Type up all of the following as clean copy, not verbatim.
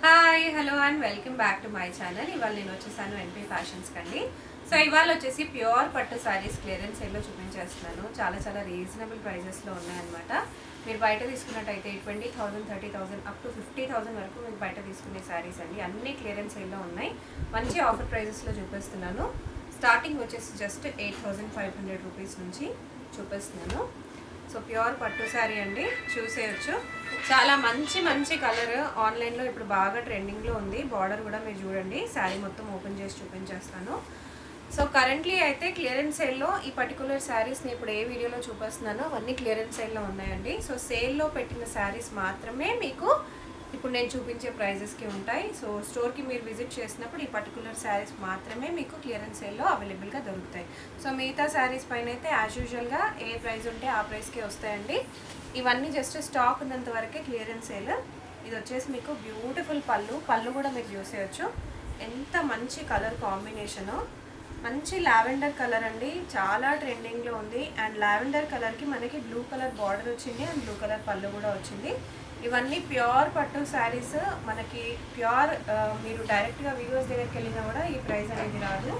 Hi hello and welcome back to my channel. ఇవాళ నేను వచ్చేసాను ఎన్పీ ఫ్యాషన్స్ కండి. సో ఇవాళ వచ్చేసి ప్యూర్ పట్టు సారీస్ క్లియరెన్స్ సేల్లో చూపించేస్తున్నాను. చాలా రీజనబుల్ ప్రైజెస్లో ఉన్నాయన్నమాట. మీరు బయట తీసుకున్నట్టయితే 20,000 30,000 అప్ టు 50,000 వరకు మీకు బయట తీసుకునే శారీస్ అండి. అన్ని క్లియరెన్స్ సేల్లో ఉన్నాయి. మంచి ఆఫర్ ప్రైజెస్లో చూపిస్తున్నాను. స్టార్టింగ్ వచ్చేసి జస్ట్ 8,500 రూపీస్ నుంచి చూపిస్తున్నాను. సో ప్యూర్ పట్టు శారీ అండి, చూసేయచ్చు. చాలా మంచి కలర్ ఆన్లైన్లో ఇప్పుడు బాగా ట్రెండింగ్లో ఉంది. బార్డర్ కూడా మీరు చూడండి. శారీ మొత్తం ఓపెన్ చేసి చూపించేస్తాను. సో కరెంట్లీ అయితే క్లియరెన్స్ సేల్లో ఈ పర్టికులర్ శారీస్ని ఇప్పుడు ఏ వీడియోలో చూపిస్తున్నానో అవన్నీ క్లియరెన్స్ సేల్లో ఉన్నాయండి. సో సేల్లో పెట్టిన శారీస్ మాత్రమే మీకు ఇప్పుడు నేను చూపించే ప్రైజెస్కి ఉంటాయి. సో స్టోర్కి మీరు విజిట్ చేసినప్పుడు ఈ పర్టికులర్ శారీస్ మాత్రమే మీకు క్లియరెన్స్ సేల్లో అవైలబుల్గా దొరుకుతాయి. సో మిగతా శారీస్ పైన అయితే యాజ్ యూజువల్గా ఏ ప్రైస్ ఉంటే ఆ ప్రైస్కే వస్తాయండి. ఇవన్నీ జస్ట్ స్టాక్ ఉన్నంత వరకే క్లియరెన్స్ సేల్. ఇది వచ్చేసి మీకు బ్యూటిఫుల్ పళ్ళు కూడా మీరు చూసేయచ్చు. ఎంత మంచి కలర్ కాంబినేషను, మంచి లావెండర్ కలర్ అండి, చాలా ట్రెండింగ్లో ఉంది. అండ్ లావెండర్ కలర్కి మనకి బ్లూ కలర్ బార్డర్ వచ్చింది అండ్ బ్లూ కలర్ పళ్ళు కూడా వచ్చింది. ఇవన్నీ ప్యూర్ పట్టు శారీస్ మనకి ప్యూర్. మీరు డైరెక్ట్గా వీవర్స్ దగ్గరికి వెళ్ళినా కూడా ఈ ప్రైస్ అనేది రాదు.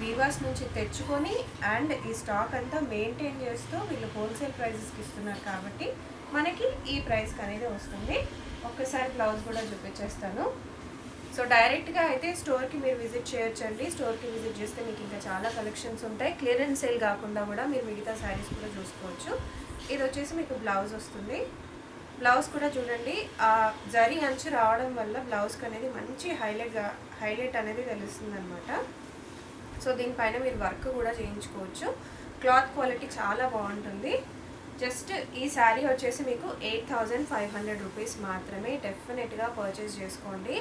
వీవర్స్ నుంచి తెచ్చుకొని అండ్ ఈ స్టాక్ అంతా మెయింటైన్ చేస్తూ వీళ్ళు హోల్సేల్ ప్రైజెస్కి ఇస్తున్నారు కాబట్టి మనకి ఈ ప్రైస్కి అనేది వస్తుంది. ఒక్కసారి బ్లౌజ్ కూడా చూపించేస్తాను. సో డైరెక్ట్గా అయితే స్టోర్కి మీరు విజిట్ చేయొచ్చండి. స్టోర్కి విజిట్ చేస్తే మీకు ఇంకా చాలా కలెక్షన్స్ ఉంటాయి. క్లియరెన్స్ సేల్ కాకుండా కూడా మీరు మిగతా శారీస్ కూడా చూసుకోవచ్చు. ఇది వచ్చేసి మీకు బ్లౌజ్ వస్తుంది. బ్లౌజ్ కూడా చూడండి, ఆ జరీ అంచు రావడం వల్ల బ్లౌజ్కి అనేది మంచి హైలైట్ అనేది తెలుస్తుంది అనమాట. సో దీనిపైన మీరు వర్క్ కూడా చేయించుకోవచ్చు. క్లాత్ క్వాలిటీ చాలా బాగుంటుంది. జస్ట్ ఈ శారీ వచ్చేసి మీకు 8,500 రూపీస్ మాత్రమే. డెఫినెట్గా పర్చేస్ చేసుకోండి.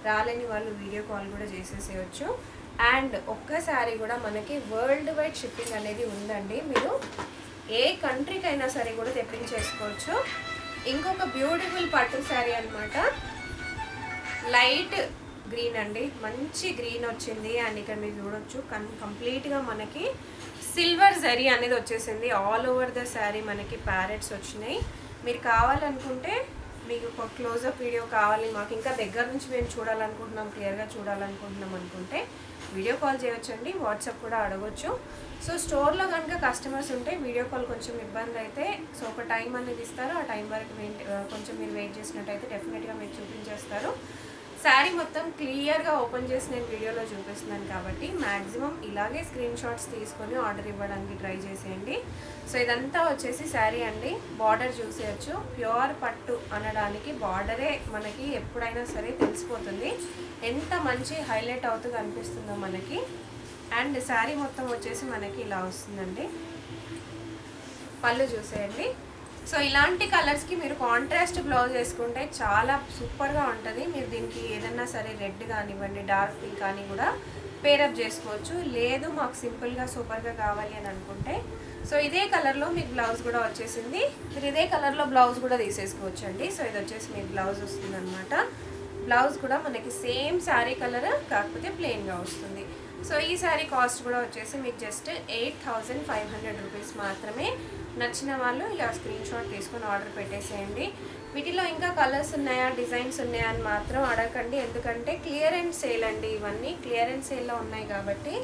రాలేని వాళ్ళు వీడియో కాల్ కూడా చేసేసేయచ్చు. అండ్ ఒక్క శారీ కూడా మనకి వరల్డ్ వైడ్ షిప్పింగ్ అనేది ఉందండి. మీరు ఏ కంట్రీకైనా సరే కూడా తెప్పించేసుకోవచ్చు. ఇంకొక బ్యూటిఫుల్ పట్టు శారీ అనమాట. లైట్ గ్రీన్ అండి, మంచి గ్రీన్ వచ్చింది. అండ్ ఇక్కడ మీరు చూడొచ్చు కంప్లీట్గా మనకి సిల్వర్ జరీ అనేది వచ్చేసింది. ఆల్ ఓవర్ ద శారీ మనకి ప్యారెట్స్ వచ్చినాయి. మీరు కావాలనుకుంటే మీకు ఒక క్లోజప్ వీడియో కావాలి, మాకు ఇంకా దగ్గర నుంచి మేము చూడాలనుకుంటున్నాం, క్లియర్గా చూడాలనుకుంటున్నాం అనుకుంటే వీడియో కాల్ చేయొచ్చండి. వాట్సాప్ కూడా అడగొచ్చు. సో స్టోర్లో కనుక కస్టమర్స్ ఉంటే వీడియో కాల్ కొంచెం ఇబ్బంది అయితే, సో ఒక టైం అనేది ఇస్తారు. ఆ టైం వరకు కొంచెం మీరు వెయిట్ చేసినట్టయితే డెఫినెట్గా మీరు చూపించేస్తారు. శారీ మొత్తం క్లియర్గా ఓపెన్ చేసి నేను వీడియోలో చూపిస్తున్నాను కాబట్టి మ్యాక్సిమం ఇలాగే స్క్రీన్ షాట్స్ తీసుకొని ఆర్డర్ ఇవ్వడానికి ట్రై చేసేయండి. సో ఇదంతా వచ్చేసి శారీ అండి. బార్డర్ చూసేయచ్చు. ప్యూర్ పట్టు అనడానికి బార్డరే మనకి ఎప్పుడైనా సరే తెలిసిపోతుంది ఎంత మంచి హైలైట్ అవుతూ కనిపిస్తుందో మనకి. అండ్ శారీ మొత్తం వచ్చేసి మనకి ఇలా వస్తుందండి. పళ్ళు చూసేయండి. సో ఇలాంటి కలర్స్కి మీరు కాంట్రాస్ట్ బ్లౌజ్ వేసుకుంటే చాలా సూపర్గా ఉంటుంది. మీరు దీనికి ఏదన్నా సరే రెడ్ కానివ్వండి, డార్క్ పింక్ కానీ కూడా పేరప్ చేసుకోవచ్చు. లేదు మాకు సింపుల్గా సూపర్గా కావాలి అని అనుకుంటే సో ఇదే కలర్లో మీకు బ్లౌజ్ కూడా వచ్చేసింది. మీరు ఇదే కలర్లో బ్లౌజ్ కూడా తీసేసుకోవచ్చు అండి. సో ఇది వచ్చేసి మీకు బ్లౌజ్ వస్తుంది అనమాట. బ్లౌజ్ కూడా మనకి సేమ్ శారీ కలర్ కాకపోతే ప్లెయిన్గా వస్తుంది. సో ఈ శారీ కాస్ట్ కూడా వచ్చేసి మీకు జస్ట్ 8,500 రూపీస్ మాత్రమే. నచ్చిన వాళ్ళు ఇలా స్క్రీన్ షాట్ తీసుకొని ఆర్డర్ పెట్టేసేయండి. వీటిలో ఇంకా కలర్స్ ఉన్నాయా, డిజైన్స్ ఉన్నాయా అని మాత్రం అడగండి. ఎందుకంటే క్లియరెన్స్ సేల్ అండి. ఇవన్నీ క్లియరెన్స్ సేల్లో ఉన్నాయి కాబట్టి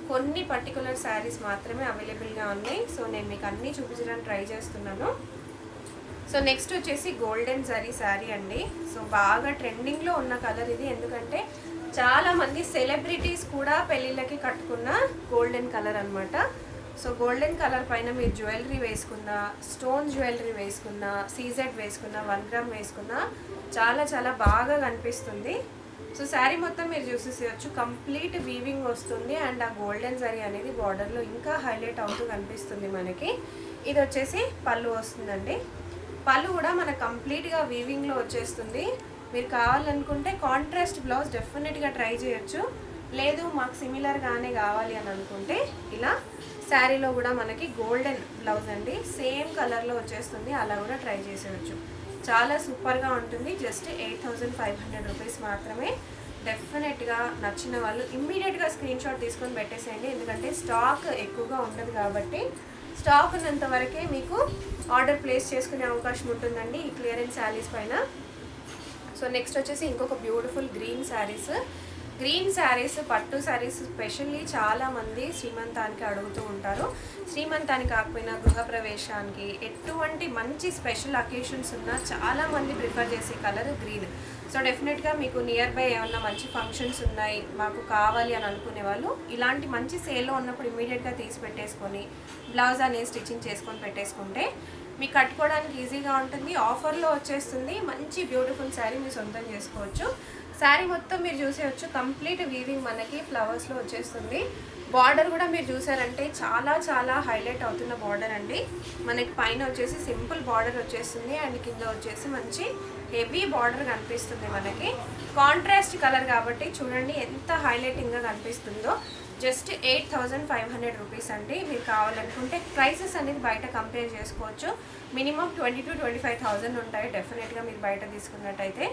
కొన్ని పర్టికులర్ శారీస్ మాత్రమే అవైలబుల్గా ఉన్నాయి. సో నేను మీకు అన్నీ చూపించడానికి ట్రై చేస్తున్నాను. సో నెక్స్ట్ వచ్చేసి గోల్డెన్ జరీ శారీ అండి. సో బాగా ట్రెండింగ్లో ఉన్న కలర్ ఇది. ఎందుకంటే చాలామంది సెలబ్రిటీస్ కూడా పెళ్ళిళ్ళకి కట్టుకున్న గోల్డెన్ కలర్ అనమాట. సో గోల్డెన్ కలర్ పైన మీరు జ్యువెలరీ వేసుకున్న, స్టోన్ జ్యువెలరీ వేసుకున్న, సీజెడ్ వేసుకున్న, 1 గ్రామ్ వేసుకున్న చాలా బాగా కనిపిస్తుంది. సో శారీ మొత్తం మీరు చూసేసేయచ్చు. కంప్లీట్ వీవింగ్ వస్తుంది అండ్ ఆ గోల్డెన్ జరీ అనేది బార్డర్లో ఇంకా హైలైట్ అవుతూ కనిపిస్తుంది మనకి. ఇది వచ్చేసి పళ్ళు వస్తుందండి. పళ్ళు కూడా మనకు కంప్లీట్గా వీవింగ్లో వచ్చేస్తుంది. మీరు కావాలనుకుంటే కాంట్రాస్ట్ బ్లౌజ్ డెఫినెట్గా ట్రై చేయొచ్చు. లేదు మాకు సిమిలర్గానే కావాలి అని అనుకుంటే ఇలా శారీలో కూడా మనకి గోల్డెన్ బ్లౌజ్ అండి, సేమ్ కలర్లో వచ్చేస్తుంది. అలా కూడా ట్రై చేసేయచ్చు. చాలా సూపర్గా ఉంటుంది. జస్ట్ 8,500 రూపీస్ మాత్రమే. డెఫినెట్గా నచ్చిన వాళ్ళు ఇమ్మీడియట్గా స్క్రీన్ షాట్ తీసుకొని పెట్టేసేయండి. ఎందుకంటే స్టాక్ ఎక్కువగా ఉండదు కాబట్టి స్టాక్ ఉన్నంత వరకే మీకు ఆర్డర్ ప్లేస్ చేసుకునే అవకాశం ఉంటుందండి ఈ క్లియరెన్స్ శారీస్ పైన. సో నెక్స్ట్ వచ్చేసి ఇంకొక బ్యూటిఫుల్ గ్రీన్ శారీస్ పట్టు శారీస్ స్పెషల్లీ చాలామంది శ్రీమంతానికి అడుగుతూ ఉంటారు. శ్రీమంతానికి కాకపోయినా గృహప్రవేశానికి ఎటువంటి మంచి స్పెషల్ అకేషన్స్ ఉన్నా చాలామంది ప్రిఫర్ చేసే కలర్ గ్రీన్. సో డెఫినెట్గా మీకు నియర్ బై ఏమన్నా మంచి ఫంక్షన్స్ ఉన్నాయి మాకు కావాలి అని అనుకునే వాళ్ళు ఇలాంటి మంచి సేల్లో ఉన్నప్పుడు ఇమీడియట్గా తీసి పెట్టేసుకొని బ్లౌజ్ అనేది స్టిచ్చింగ్ చేసుకొని పెట్టేసుకుంటే మీకు కట్టుకోవడానికి ఈజీగా ఉంటుంది. ఆఫర్లో వచ్చేస్తుంది. మంచి బ్యూటిఫుల్ శారీ మీరు సొంతం చేసుకోవచ్చు. శారీ మొత్తం మీరు చూసేయచ్చు. కంప్లీట్ వీవింగ్ మనకి ఫ్లవర్స్లో వచ్చేస్తుంది. బార్డర్ కూడా మీరు చూసారంటే చాలా చాలా హైలైట్ అవుతున్న బార్డర్ అండి. మనకి పైన వచ్చేసి సింపుల్ బార్డర్ వచ్చేస్తుంది అండ్ కింద వచ్చేసి మంచి హెవీ బార్డర్ కనిపిస్తుంది. మనకి కాంట్రాస్ట్ కలర్ కాబట్టి చూడండి ఎంత హైలైటింగ్గా కనిపిస్తుందో. జస్ట్ 8,500 రూపీస్ అండి. మీరు కావాలనుకుంటే ప్రైసెస్ అనేది బయట కంపేర్ చేసుకోవచ్చు. మినిమం 20,000 to 25,000 ఉంటాయి డెఫినెట్గా మీరు బయట తీసుకున్నట్టయితే.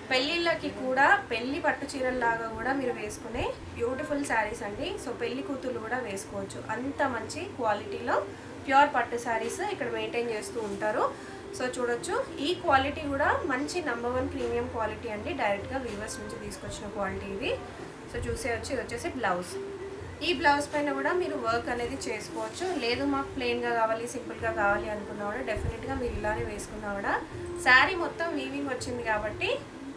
పెళ్ళిళ్ళకి కూడా పెళ్లి పట్టు చీరల్లాగా కూడా మీరు వేసుకునే బ్యూటిఫుల్ శారీస్ అండి. సో పెళ్లి కూతుర్లు కూడా వేసుకోవచ్చు. అంత మంచి క్వాలిటీలో ప్యూర్ పట్టు శారీస్ ఇక్కడ మెయింటైన్ చేస్తూ ఉంటారు. సో చూడొచ్చు ఈ క్వాలిటీ కూడా మంచి #1 ప్రీమియం క్వాలిటీ అండి. డైరెక్ట్గా వీవర్స్ నుంచి తీసుకొచ్చిన క్వాలిటీ ఇది. సో చూసేయచ్చు. ఇది వచ్చేసి బ్లౌజ్. ఈ బ్లౌజ్ పైన కూడా మీరు వర్క్ అనేది చేసుకోవచ్చు. లేదు మాకు ప్లెయిన్గా కావాలి సింపుల్గా కావాలి అనుకున్నా కూడా డెఫినెట్గా మీరు ఇలానే వేసుకున్నా కూడా శారీ మొత్తం వీవింగ్ వచ్చింది కాబట్టి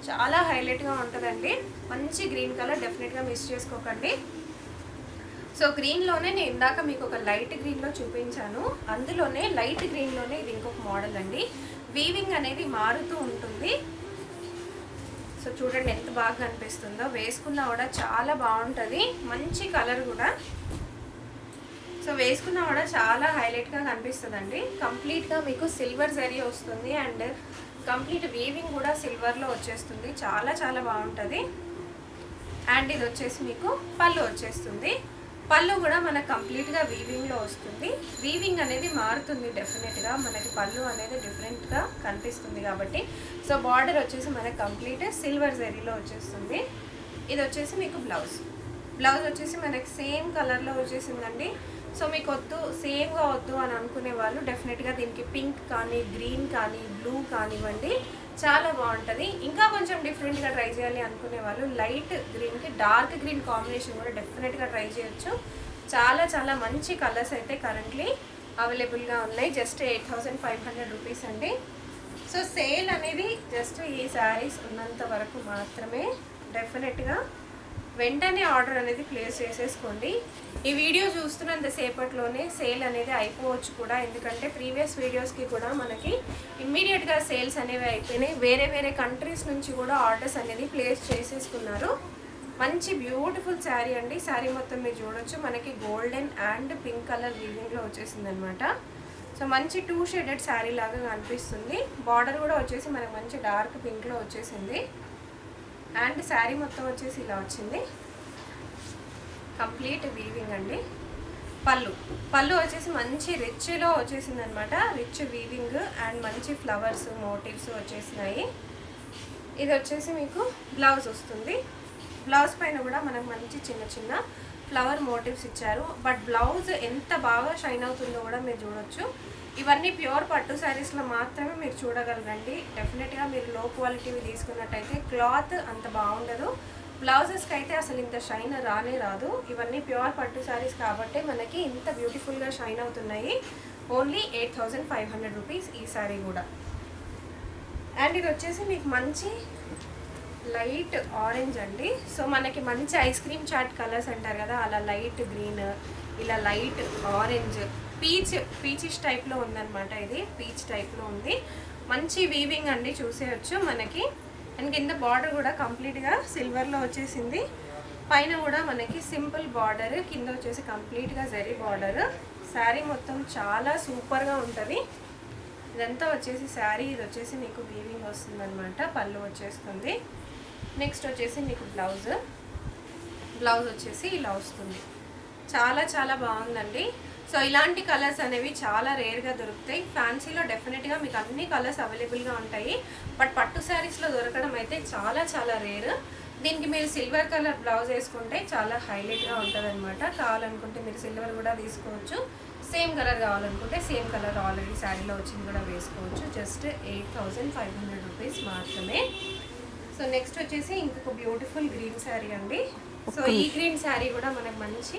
చాలా హైలైట్గా ఉంటుందండి. మంచి గ్రీన్ కలర్ డెఫినెట్గా మిస్ చేసుకోకండి. సో గ్రీన్లోనే నేను ఇందాక మీకు ఒక లైట్ గ్రీన్లో చూపించాను. అందులోనే లైట్ గ్రీన్లోనే ఇది ఇంకొక మోడల్ అండి. వీవింగ్ అనేది మారుతూ ఉంటుంది. సో చూడండి ఎంత బాగా కనిపిస్తుందో. వేసుకున్నా కూడా చాలా బాగుంటుంది. మంచి కలర్ కూడా. సో వేసుకున్నా కూడా చాలా హైలైట్గా కనిపిస్తుందండి. కంప్లీట్గా మీకు సిల్వర్ జరీ వస్తుంది అండ్ కంప్లీట్ వీవింగ్ కూడా సిల్వర్లో వచ్చేస్తుంది. చాలా చాలా బాగుంటుంది. అండ్ ఇది వచ్చేసి మీకు పళ్ళు వచ్చేస్తుంది. పళ్ళు కూడా మనకు కంప్లీట్గా వీవింగ్లో వస్తుంది. వీవింగ్ అనేది మారుతుంది డెఫినెట్గా. మనకి పళ్ళు అనేది డిఫరెంట్గా కనిపిస్తుంది కాబట్టి. సో బార్డర్ వచ్చేసి మనకి కంప్లీట్ సిల్వర్ జరీలో వచ్చేస్తుంది. ఇది వచ్చేసి మీకు బ్లౌజ్ వచ్చేసి మనకి సేమ్ కలర్లో వచ్చేసిందండి. సో మీకు వద్దు సేమ్గా వద్దు అని అనుకునే వాళ్ళు డెఫినెట్గా దీనికి పింక్ కానీ గ్రీన్ కానీ బ్లూ కానివ్వండి చాలా బాగుంటుంది. ఇంకా కొంచెం డిఫరెంట్గా ట్రై చేయాలి అనుకునే వాళ్ళు లైట్ గ్రీన్కి డార్క్ గ్రీన్ కాంబినేషన్ కూడా డెఫినెట్గా ట్రై చేయొచ్చు. చాలా చాలా మంచి కలర్స్ అయితే కరెంట్లీ అవైలబుల్గా ఉన్నాయి. జస్ట్ 8,500 రూపీస్ అండి. సో సేల్ అనేది జస్ట్ ఈ శారీస్ ఉన్నంత వరకు మాత్రమే. డెఫినెట్గా వెంటనే ఆర్డర్ అనేది ప్లేస్ చేసేసుకోండి. ఈ వీడియో చూస్తున్నంత సేపట్లోనే సేల్ అనేది అయిపోవచ్చు కూడా. ఎందుకంటే ప్రీవియస్ వీడియోస్కి కూడా మనకి ఇమ్మీడియట్గా సేల్స్ అనేవి అయిపోయినాయి. వేరే వేరే కంట్రీస్ నుంచి కూడా ఆర్డర్స్ అనేది ప్లేస్ చేసేసుకున్నారు. మంచి బ్యూటిఫుల్ శారీ అండి. శారీ మొత్తం మీరు చూడొచ్చు. మనకి గోల్డెన్ అండ్ పింక్ కలర్ వీవింగ్లో వచ్చేసింది అనమాట. సో మంచి 2 షేడెడ్ శారీ లాగా కనిపిస్తుంది. బార్డర్ కూడా వచ్చేసి మనకి మంచి డార్క్ పింక్లో వచ్చేసింది. అండ్ శారీ మొత్తం వచ్చేసి ఇలా వచ్చింది. కంప్లీట్ వీవింగ్ అండి. పళ్ళు వచ్చేసి మంచి రిచ్లో వచ్చేసింది అనమాట. రిచ్ వీవింగ్ అండ్ మంచి ఫ్లవర్స్ మోటివ్స్ వచ్చేసినాయి. ఇది వచ్చేసి మీకు బ్లౌజ్ వస్తుంది. బ్లౌజ్ పైన కూడా మనకు మంచి చిన్న చిన్న ఫ్లవర్ మోటివ్స్ ఇచ్చారు. బట్ బ్లౌజ్ ఎంత బాగా షైన్ అవుతుందో కూడా మీరు చూడొచ్చు. ఇవన్నీ ప్యూర్ పట్టు శారీస్లో మాత్రమే మీరు చూడగలరండి. డెఫినెట్గా మీరు లో క్వాలిటీవి తీసుకున్నట్టయితే క్లాత్ అంత బాగుండదు. బ్లౌజెస్కి అయితే అసలు ఇంత షైన్ రానే రాదు. ఇవన్నీ ప్యూర్ పట్టు శారీస్ కాబట్టి మనకి ఇంత బ్యూటిఫుల్గా షైన్ అవుతున్నాయి. ఓన్లీ 8,500 రూపీస్ ఈ శారీ కూడా. అండ్ ఇది వచ్చేసి మీకు మంచి లైట్ ఆరెంజ్ అండి. సో మనకి మంచి ఐస్ క్రీమ్ చాట్ కలర్స్ అంటారు కదా, అలా లైట్ గ్రీన్, ఇలా లైట్ ఆరెంజ్, పీచిష్ టైప్లో ఉందన్నమాట. ఇది పీచ్ టైప్లో ఉంది. మంచి వీవింగ్ అండి చూసేయచ్చు మనకి. అండ్ కింద బార్డర్ కూడా కంప్లీట్గా సిల్వర్లో వచ్చేసింది. పైన కూడా మనకి సింపుల్ బార్డర్, కింద వచ్చేసి కంప్లీట్గా జరీ బార్డర్. శారీ మొత్తం చాలా సూపర్గా ఉంటుంది. ఇదంతా వచ్చేసి శారీ. ఇది వచ్చేసి మీకు వీవింగ్ వస్తుంది అనమాట. పళ్ళు వచ్చేస్తుంది. నెక్స్ట్ వచ్చేసి మీకు బ్లౌజ్ వచ్చేసి ఇలా వస్తుంది. చాలా చాలా బాగుందండి. సో ఇలాంటి కలర్స్ అనేవి చాలా రేర్గా దొరుకుతాయి. ఫ్యాన్సీలో డెఫినెట్గా మీకు అన్ని కలర్స్ అవైలబుల్గా ఉంటాయి. బట్ పట్టు శారీస్లో దొరకడం అయితే చాలా చాలా రేర్. దీనికి మీరు సిల్వర్ కలర్ బ్లౌజ్ వేసుకుంటే చాలా హైలైట్గా ఉంటుంది అనమాట. కావాలనుకుంటే మీరు సిల్వర్ కూడా తీసుకోవచ్చు. సేమ్ కలర్ కావాలనుకుంటే సేమ్ కలర్ ఆల్రెడీ శారీలో వచ్చింది కూడా వేసుకోవచ్చు. జస్ట్ 8,500 రూపీస్ మాత్రమే. సో నెక్స్ట్ వచ్చేసి ఇంకొక బ్యూటిఫుల్ గ్రీన్ శారీ అండి. సో ఈ గ్రీన్ శారీ కూడా మనకు మంచి